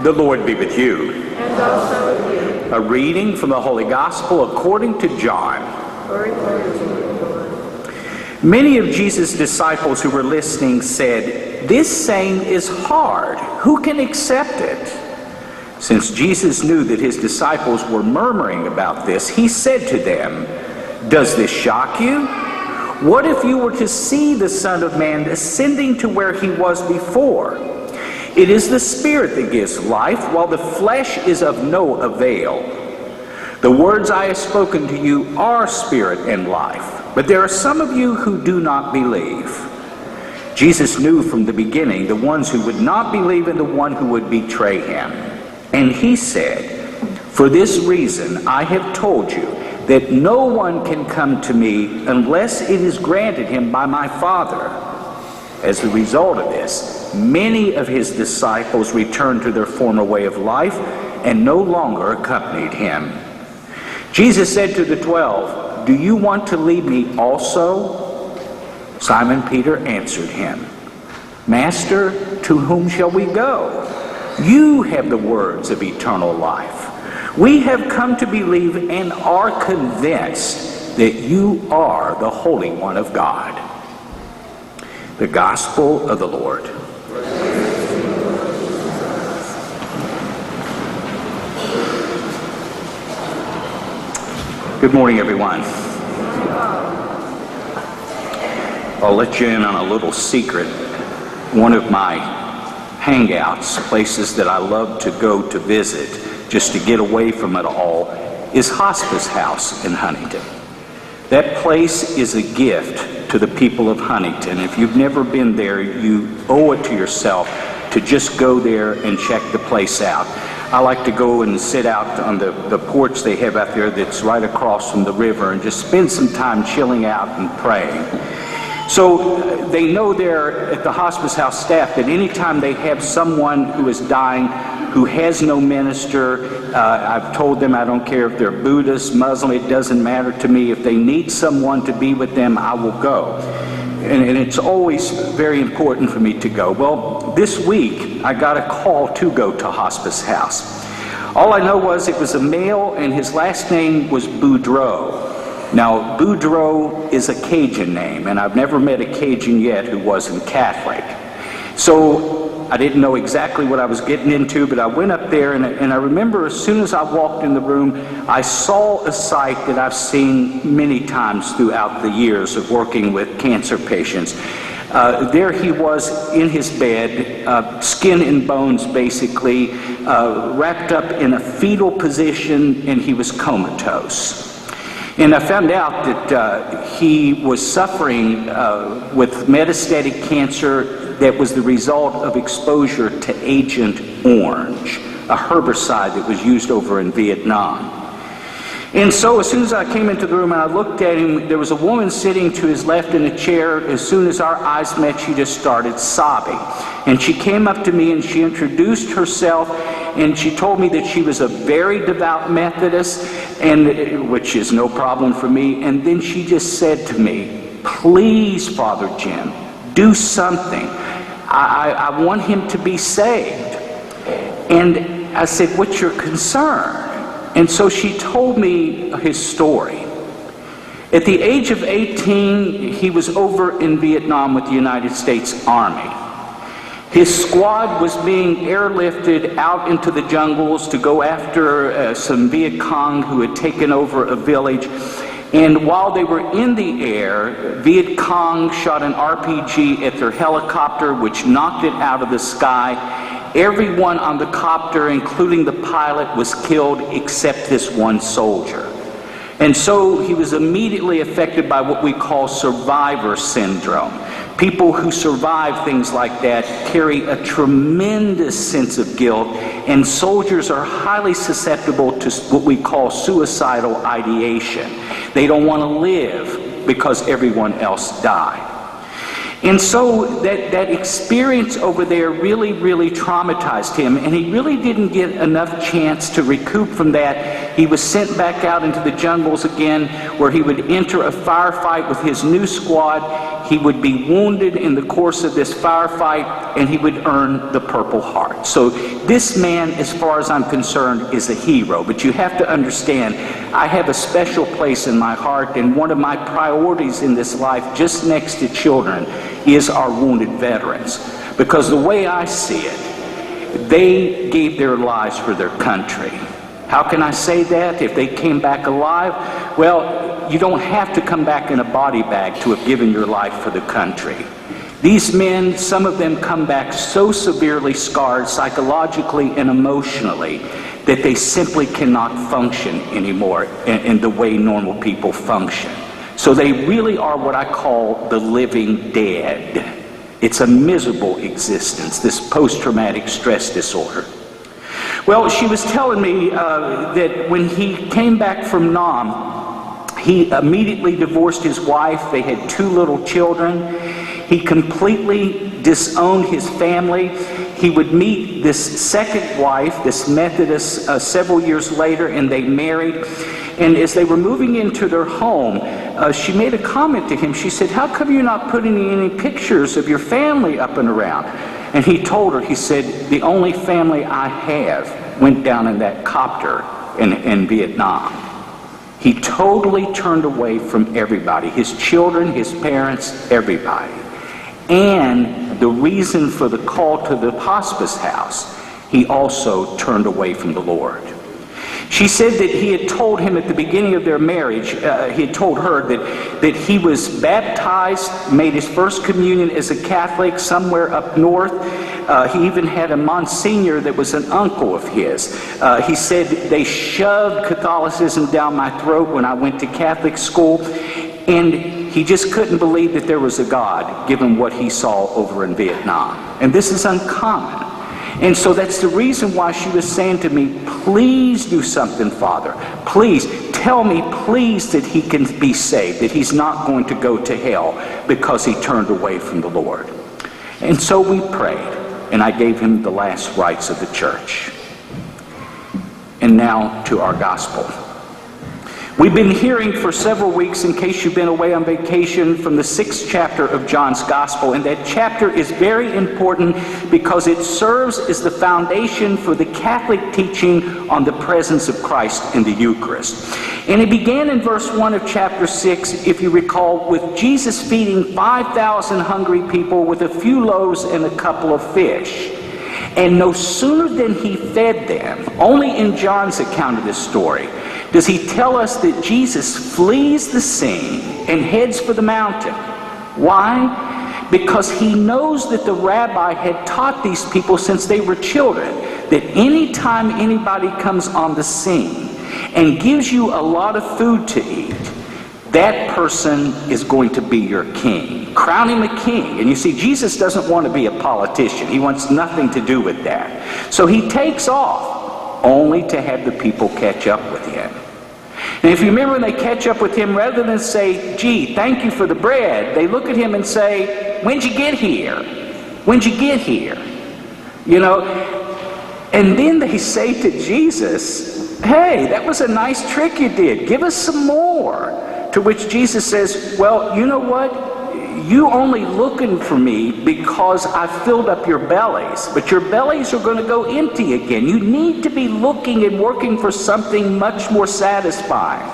The Lord be with you. And also with you. A reading from the Holy Gospel according to John. Glory to you, Lord. Many of Jesus' disciples who were listening said, "This saying is hard. Who can accept it?" Since Jesus knew that his disciples were murmuring about this, he said to them, "Does this shock you? What if you were to see the Son of Man ascending to where he was before? It is the Spirit that gives life, while the flesh is of no avail. The words I have spoken to you are spirit and life, but there are some of you who do not believe." Jesus knew from the beginning the ones who would not believe and the one who would betray him. And he said, "For this reason I have told you that no one can come to me unless it is granted him by my Father." As a result of this, many of his disciples returned to their former way of life and no longer accompanied him. Jesus said to the 12, "Do you want to leave me also?" Simon Peter answered him, "Master, to whom shall we go? You have the words of eternal life. We have come to believe and are convinced that you are the Holy One of God." The Gospel of the Lord. Good morning, everyone. I'll let you in on a little secret. One of my hangouts, places that I love to go to visit, just to get away from it all, is Hospice House in Huntington. That place is a gift to the people of Huntington. If you've never been there, you owe it to yourself to just go there and check the place out. I like to go and sit out on the porch they have out there that's right across from the river and just spend some time chilling out and praying. So they know there at the Hospice House staff that anytime they have someone who is dying who has no minister, I've told them I don't care if they're Buddhist, Muslim, it doesn't matter to me. If they need someone to be with them, I will go. And it's always very important for me to go. Well, this week I got a call to go to Hospice House. All I know was it was a male and his last name was Boudreaux. Now, Boudreaux is a Cajun name, and I've never met a Cajun yet who wasn't Catholic. So I didn't know exactly what I was getting into, but I went up there, and I remember as soon as I walked in the room, I saw a sight that I've seen many times throughout the years of working with cancer patients. There he was in his bed, skin and bones basically, wrapped up in a fetal position, and he was comatose. And I found out that he was suffering with metastatic cancer that was the result of exposure to Agent Orange, a herbicide that was used over in Vietnam. And so as soon as I came into the room and I looked at him, there was a woman sitting to his left in a chair. As soon as our eyes met, she just started sobbing. And she came up to me and she introduced herself, and she told me that she was a very devout Methodist, and which is no problem for me. And then she just said to me, "Please, Father Jim, do something. I want him to be saved." And I said, "What's your concern?" And so she told me his story. At the age of 18, he was over in Vietnam with the United States Army. His squad was being airlifted out into the jungles to go after some Viet Cong who had taken over a village. And while they were in the air, Viet Cong shot an RPG at their helicopter, which knocked it out of the sky. Everyone on the copter, including the pilot, was killed except this one soldier. And so he was immediately affected by what we call survivor syndrome. People who survive things like that carry a tremendous sense of guilt, and soldiers are highly susceptible to what we call suicidal ideation. They don't want to live because everyone else died. And so that experience over there really, really traumatized him, and he really didn't get enough chance to recoup from that he was sent back out into the jungles again, where he would enter a firefight with his new squad. He would be wounded in the course of this firefight, and he would earn the Purple Heart. So this man, as far as I'm concerned, is a hero. But you have to understand, I have a special place in my heart, and one of my priorities in this life, just next to children, is our wounded veterans. Because the way I see it, they gave their lives for their country. How can I say that? If they came back alive, well, you don't have to come back in a body bag to have given your life for the country. These men, some of them come back so severely scarred psychologically and emotionally that they simply cannot function anymore in the way normal people function. So they really are what I call the living dead. It's a miserable existence, this post-traumatic stress disorder. Well, she was telling me that when he came back from Nam, he immediately divorced his wife. They had 2 little children. He completely disowned his family. He would meet this second wife, this Methodist, several years later, and they married. And as they were moving into their home, she made a comment to him. She said, "How come you're not putting any pictures of your family up and around?" And he told her, he said, "The only family I have went down in that copter in Vietnam." He totally turned away from everybody, his children, his parents, everybody. And the reason for the call to the hospice house, he also turned away from the Lord. She said that he had told him at the beginning of their marriage, he had told her that he was baptized, made his first communion as a Catholic somewhere up north. He even had a Monsignor that was an uncle of his. He said, "They shoved Catholicism down my throat when I went to Catholic school." And he just couldn't believe that there was a God, given what he saw over in Vietnam. And this is uncommon. And so that's the reason why she was saying to me, "Please do something, Father. Please tell me, please, that he can be saved, that he's not going to go to hell because he turned away from the Lord." And so we prayed, and I gave him the last rites of the church. And now to our gospel. We've been hearing for several weeks, in case you've been away on vacation, from the 6th chapter of John's Gospel. And that chapter is very important because it serves as the foundation for the Catholic teaching on the presence of Christ in the Eucharist. And it began in verse 1 of chapter 6, if you recall, with Jesus feeding 5,000 hungry people with a few loaves and a couple of fish. And no sooner than he fed them, only in John's account of this story, does he tell us that Jesus flees the scene and heads for the mountain. Why? Because he knows that the rabbi had taught these people since they were children that anytime anybody comes on the scene and gives you a lot of food to eat, that person is going to be your king. Crown him a king. And you see, Jesus doesn't want to be a politician. He wants nothing to do with that. So he takes off, only to have the people catch up with him. And if you remember, when they catch up with him, rather than say, "Gee, thank you for the bread," they look at him and say, "When'd you get here? When'd you get here?" You know, and then they say to Jesus, "Hey, that was a nice trick you did. Give us some more." To which Jesus says, "Well, you know what? You only looking for me because I filled up your bellies, but your bellies are going to go empty again. You need to be looking and working for something much more satisfying."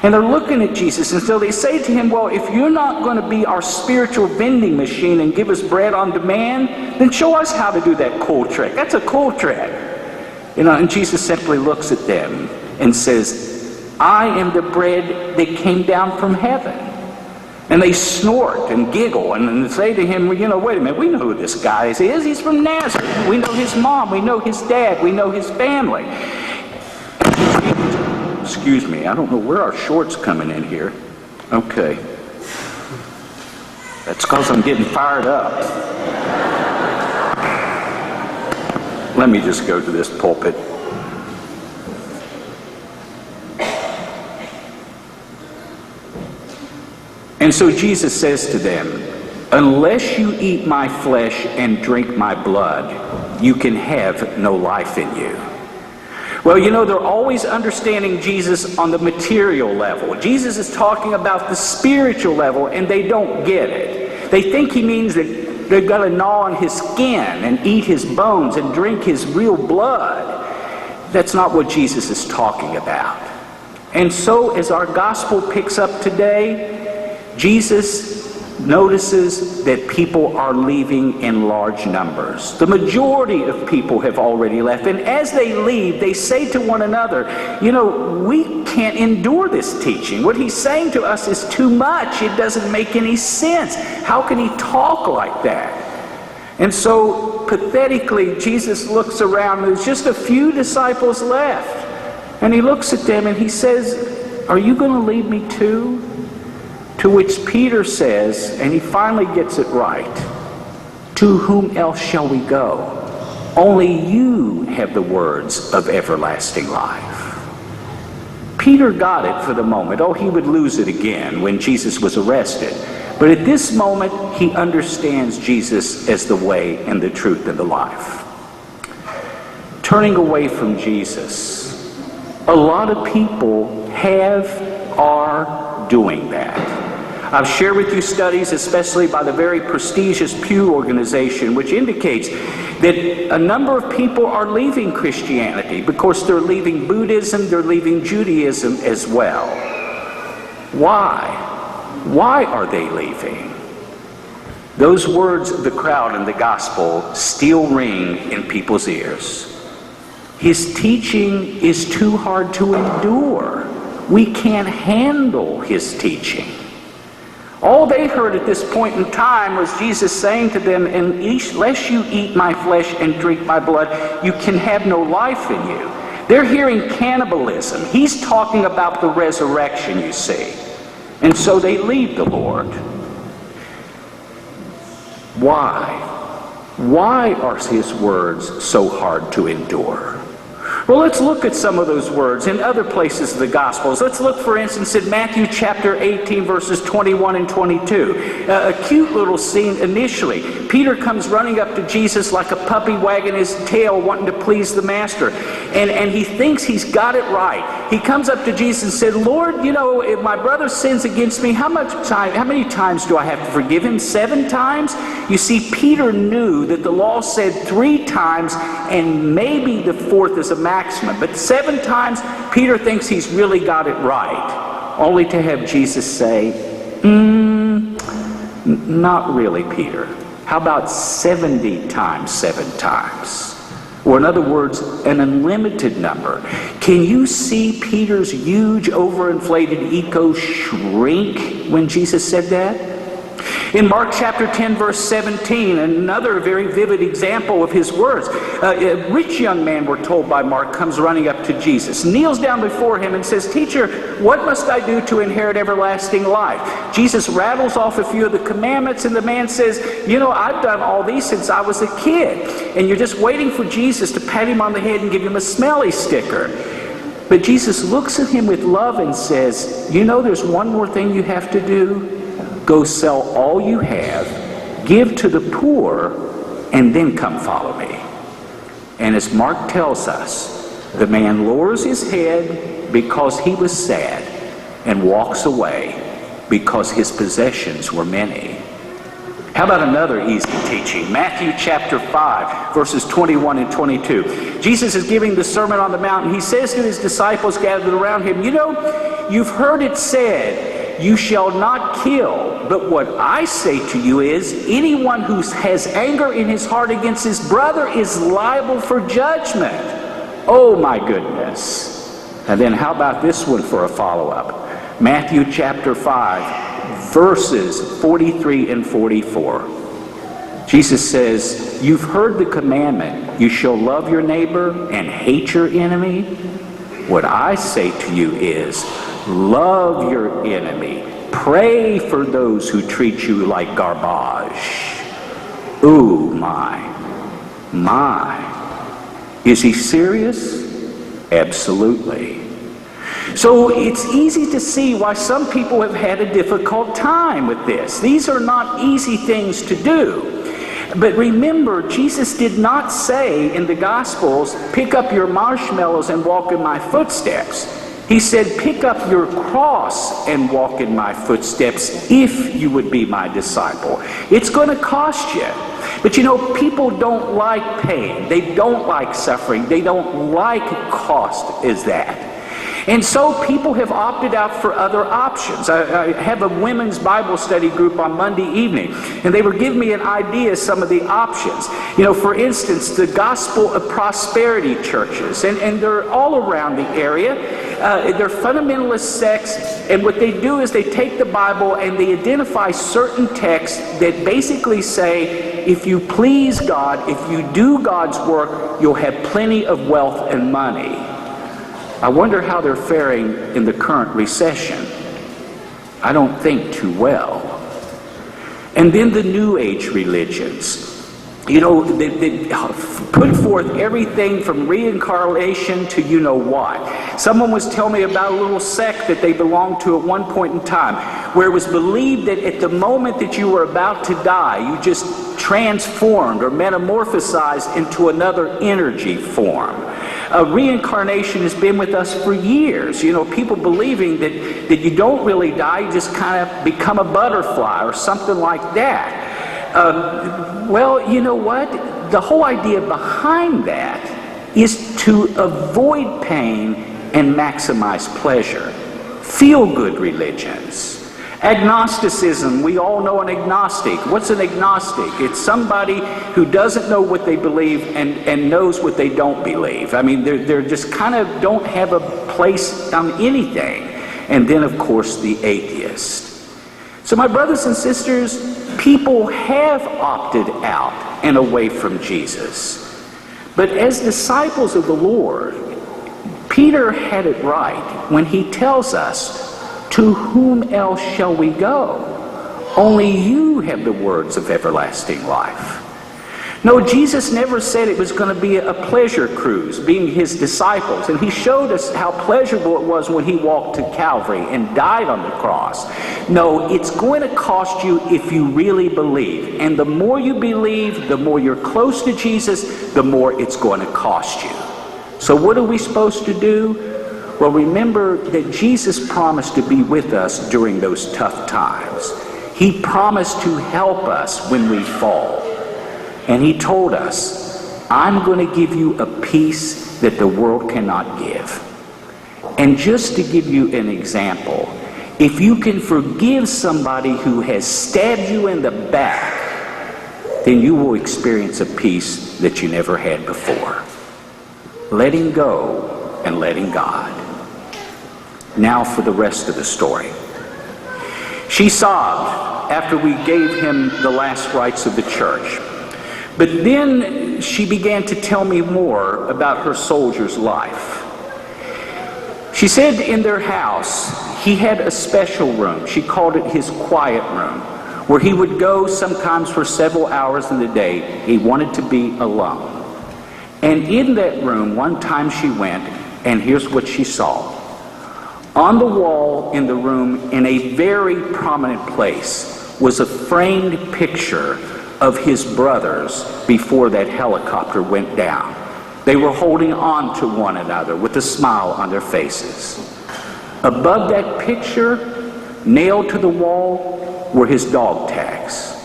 And they're looking at Jesus, and so they say to him, "Well, if you're not going to be our spiritual vending machine and give us bread on demand, then show us how to do that cool trick. That's a cool trick." You know, and Jesus simply looks at them and says, "I am the bread that came down from heaven." And they snort and giggle and say to him, "Well, you know, wait a minute, we know who this guy is. He's from Nazareth. We know his mom, we know his dad, we know his family." Excuse me, I don't know where our shorts coming in here. Okay. That's because I'm getting fired up. Let me just go to this pulpit. And so Jesus says to them, "Unless you eat my flesh and drink my blood, you can have no life in you. Well, you know, they're always understanding Jesus on the material level. Jesus is talking about the spiritual level, and they don't get it. They think he means that they've got to gnaw on his skin and eat his bones and drink his real blood. That's not what Jesus is talking about. And so as our gospel picks up today, Jesus notices that people are leaving in large numbers. The majority of people have already left. And as they leave, they say to one another, you know, we can't endure this teaching. What he's saying to us is too much. It doesn't make any sense. How can he talk like that? And so, pathetically, Jesus looks around. There's just a few disciples left. And he looks at them and he says, are you going to leave me too? To which Peter says, and he finally gets it right, to whom else shall we go? Only you have the words of everlasting life. Peter got it for the moment. Oh, he would lose it again when Jesus was arrested. But at this moment, he understands Jesus as the way and the truth and the life. Turning away from Jesus, a lot of people are doing that. I've shared with you studies, especially by the very prestigious Pew organization, which indicates that a number of people are leaving Christianity because they're leaving Buddhism, they're leaving Judaism as well. Why? Why are they leaving? Those words of the crowd in the gospel still ring in people's ears. His teaching is too hard to endure. We can't handle his teaching. All they heard at this point in time was Jesus saying to them, unless you eat my flesh and drink my blood, you can have no life in you. They're hearing cannibalism. He's talking about the resurrection, you see. And so they leave the Lord. Why? Why are his words so hard to endure? Well, let's look at some of those words in other places of the Gospels. Let's look, for instance, at Matthew chapter 18, verses 21 and 22. A cute little scene initially. Peter comes running up to Jesus like a puppy wagging his tail, wanting to please the master. And he thinks he's got it right. He comes up to Jesus and said, Lord, you know, if my brother sins against me, how many times do I have to forgive him? 7 times? You see, Peter knew that the law said 3 times, and maybe the 4th is a maximum. But 7 times, Peter thinks he's really got it right. Only to have Jesus say, not really, Peter. How about 70 times 7 times? Or in other words, an unlimited number. Can you see Peter's huge overinflated ego shrink when Jesus said that? In Mark chapter 10, verse 17, another very vivid example of his words. A rich young man, we're told by Mark, comes running up to Jesus, kneels down before him and says, Teacher, what must I do to inherit everlasting life? Jesus rattles off a few of the commandments, and the man says, you know, I've done all these since I was a kid. And you're just waiting for Jesus to pat him on the head and give him a smelly sticker. But Jesus looks at him with love and says, you know, there's one more thing you have to do. Go sell all you have, give to the poor, and then come follow me. And as Mark tells us, the man lowers his head because he was sad and walks away because his possessions were many. How about another easy teaching? Matthew chapter 5, verses 21 and 22. Jesus is giving the Sermon on the Mount, and he says to his disciples gathered around him, you know, you've heard it said, you shall not kill, but what I say to you is, anyone who has anger in his heart against his brother is liable for judgment. Oh my goodness. And then how about this one for a follow-up? Matthew chapter 5, verses 43 and 44. Jesus says, you've heard the commandment, you shall love your neighbor and hate your enemy. What I say to you is, love your enemy. Pray for those who treat you like garbage. Ooh, my. Is he serious? Absolutely. So it's easy to see why some people have had a difficult time with this. These are not easy things to do. But remember, Jesus did not say in the Gospels, pick up your marshmallows and walk in my footsteps. He said, pick up your cross and walk in my footsteps if you would be my disciple. It's going to cost you. But you know, people don't like pain. They don't like suffering. They don't like cost as that. And so people have opted out for other options. I have a women's Bible study group on Monday evening, and they were giving me an idea of some of the options. You know, for instance, the Gospel of Prosperity churches, and they're all around the area. They're fundamentalist sects, and what they do is they take the Bible and they identify certain texts that basically say, if you please God, if you do God's work, you'll have plenty of wealth and money. I wonder how they're faring in the current recession. I don't think too well. And then the New Age religions. You know, they put forth everything from reincarnation to you know what. Someone was telling me about a little sect that they belonged to at one point in time, where it was believed that at the moment that you were about to die, you just transformed or metamorphosized into another energy form. Reincarnation has been with us for years. You know, people believing that you don't really die, you just kind of become a butterfly or something like that. Well, you know what? The whole idea behind that is to avoid pain and maximize pleasure. Feel-good religions. Agnosticism, we all know an agnostic. What's an agnostic? It's somebody who doesn't know what they believe and knows what they don't believe. I mean, they're just kind of don't have a place on anything. And then, of course, the atheist. So my brothers and sisters, people have opted out and away from Jesus. But as disciples of the Lord, Peter had it right when he tells us, to whom else shall we go? Only you have the words of everlasting life. No, Jesus never said it was going to be a pleasure cruise, being his disciples. And he showed us how pleasurable it was when he walked to Calvary and died on the cross. No, it's going to cost you if you really believe. And the more you believe, the more you're close to Jesus, the more it's going to cost you. So what are we supposed to do? Well, remember that Jesus promised to be with us during those tough times. He promised to help us when we fall. And he told us, I'm going to give you a peace that the world cannot give. And just to give you an example, if you can forgive somebody who has stabbed you in the back, then you will experience a peace that you never had before. Letting go and letting God. Now for the rest of the story. She sobbed after we gave him the last rites of the church. But then she began to tell me more about her soldier's life. She said in their house, he had a special room. She called it his quiet room, where he would go sometimes for several hours in the day. He wanted to be alone. And in that room, one time she went, and here's what she saw. On the wall in the room, in a very prominent place, was a framed picture of his brothers before that helicopter went down. They were holding on to one another with a smile on their faces. Above that picture, nailed to the wall, were his dog tags.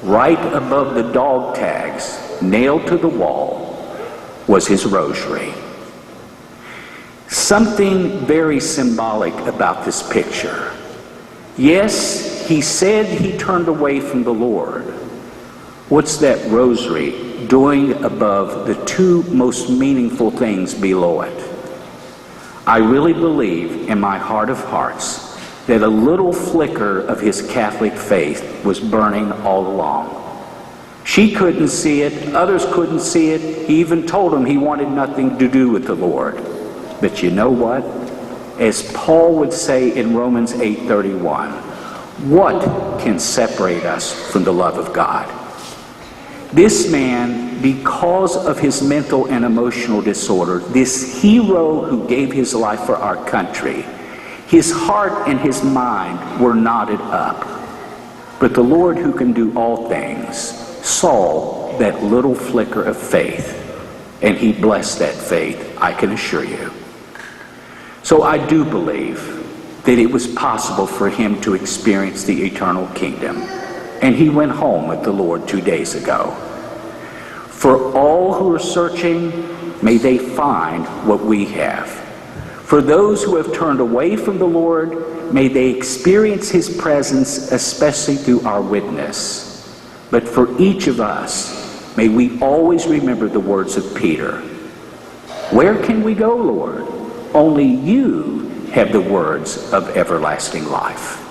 Right above the dog tags, nailed to the wall, was his rosary. Something very symbolic about this picture. Yes, he said he turned away from the Lord. What's that rosary doing above the two most meaningful things below it? I really believe in my heart of hearts that a little flicker of his Catholic faith was burning all along. She couldn't see it, others couldn't see it. He even told him he wanted nothing to do with the Lord. But you know what? As Paul would say in Romans 8:31, what can separate us from the love of God? This man, because of his mental and emotional disorder, this hero who gave his life for our country, his heart and his mind were knotted up. But the Lord, who can do all things, saw that little flicker of faith, and he blessed that faith, I can assure you. So I do believe that it was possible for him to experience the eternal kingdom, and he went home with the Lord 2 days ago. For all who are searching, may they find what we have. For those who have turned away from the Lord, may they experience his presence, especially through our witness. But for each of us, may we always remember the words of Peter. Where can we go, Lord? Only you have the words of everlasting life.